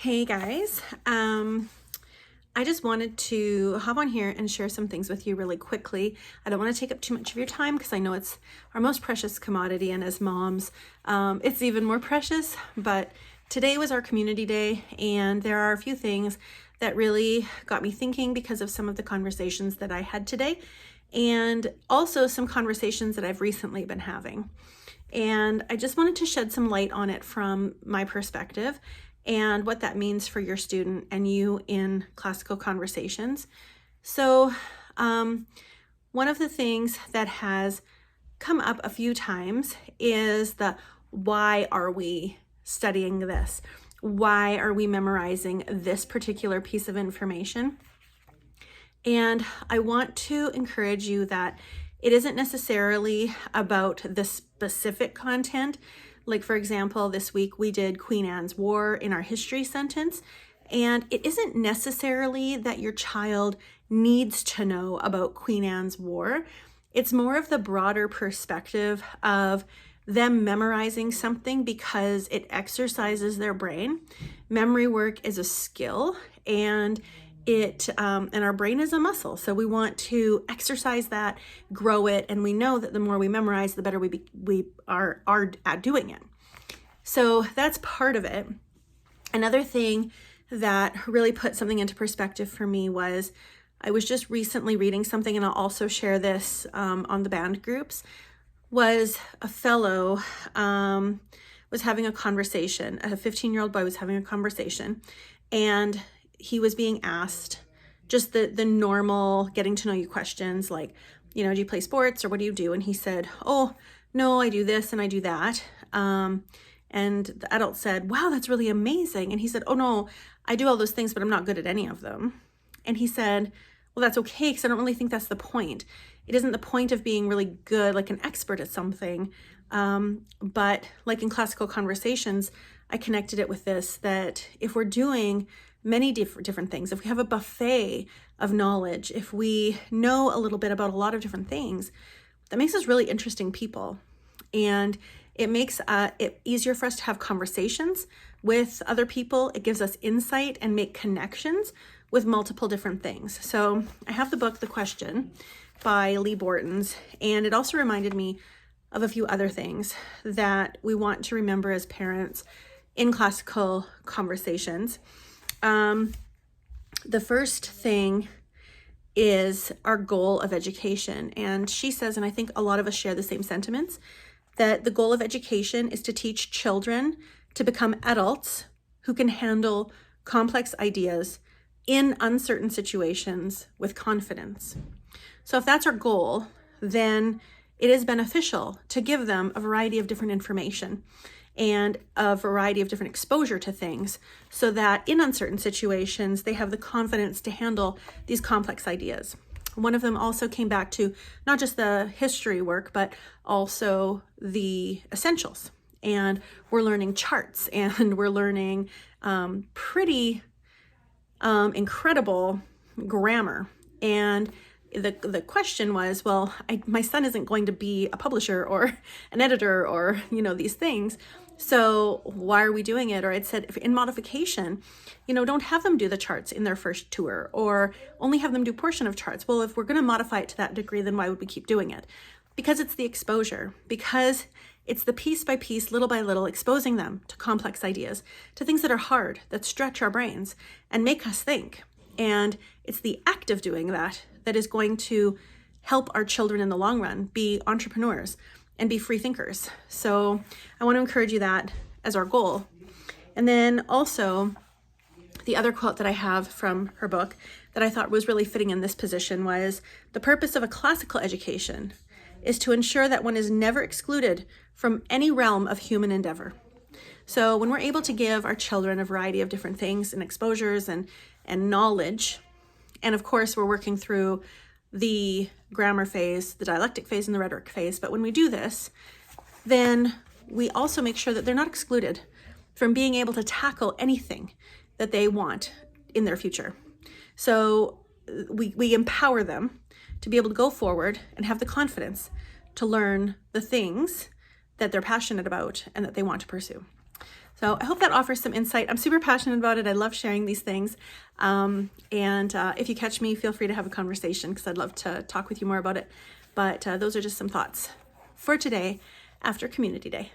Hey guys, I just wanted to hop on here and share some things with you really quickly. I don't want to take up too much of your time because I know it's our most precious commodity, and as moms, it's even more precious. But today was our community day, and there are a few things that really got me thinking because of some of the conversations that I had today, and also some conversations that I've recently been having. And I just wanted to shed some light on it from my perspective and what that means for your student and you in classical conversations. So one of the things that has come up a few times is the why are we studying this? Why are we memorizing this particular piece of information? And I want to encourage you that it isn't necessarily about the specific content. Like, for example, this week we did Queen Anne's War in our history sentence, and it isn't necessarily that your child needs to know about Queen Anne's War. It's more of the broader perspective of them memorizing something because it exercises their brain. Memory work is a skill, and our brain is a muscle, so we want to exercise that, grow it, and we know that the more we memorize, the better we are at doing it. So that's part of it. Another thing that really put something into perspective for me was I was just recently reading something, and I'll also share this on the band groups. Was a fellow was having a conversation. A 15-year-old boy was having a conversation, and he was being asked just the normal getting to know you questions like, do you play sports or what do you do? And he said, oh, no, I do this and I do that. And the adult said, wow, that's really amazing. And he said, oh, no, I do all those things, but I'm not good at any of them. And he said, well, that's okay, because I don't really think that's the point. It isn't the point of being really good, like an expert at something. But like in classical conversations, I connected it with this, that if we're doing many different things, if we have a buffet of knowledge, if we know a little bit about a lot of different things, that makes us really interesting people. And it makes it easier for us to have conversations with other people. It gives us insight and make connections with multiple different things. So I have the book, The Question by Lee Bortons, and it also reminded me of a few other things that we want to remember as parents in classical conversations. The first thing is our goal of education. And she says, and I think a lot of us share the same sentiments, that the goal of education is to teach children to become adults who can handle complex ideas in uncertain situations with confidence. So if that's our goal, then it is beneficial to give them a variety of different information and a variety of different exposure to things so that in uncertain situations, they have the confidence to handle these complex ideas. One of them also came back to not just the history work, but also the essentials. And we're learning charts, and we're learning pretty incredible grammar. And the question was, well, my son isn't going to be a publisher or an editor or, these things. So why are we doing it? Or it said, if in modification, don't have them do the charts in their first tour, or only have them do portion of charts. Well, if we're going to modify it to that degree, then why would we keep doing it? Because it's the exposure, because it's the piece by piece, little by little, exposing them to complex ideas, to things that are hard, that stretch our brains and make us think. And it's the act of doing that that is going to help our children in the long run be entrepreneurs and be free thinkers. So I want to encourage you that as our goal. And then also the other quote that I have from her book that I thought was really fitting in this position was, the purpose of a classical education is to ensure that one is never excluded from any realm of human endeavor. So when we're able to give our children a variety of different things and exposures and knowledge, and of course we're working through the grammar phase, the dialectic phase, and the rhetoric phase. But when we do this, then we also make sure that they're not excluded from being able to tackle anything that they want in their future. So we empower them to be able to go forward and have the confidence to learn the things that they're passionate about and that they want to pursue. So I hope that offers some insight. I'm super passionate about it. I love sharing these things. If you catch me, feel free to have a conversation because I'd love to talk with you more about it. But those are just some thoughts for today after Community Day.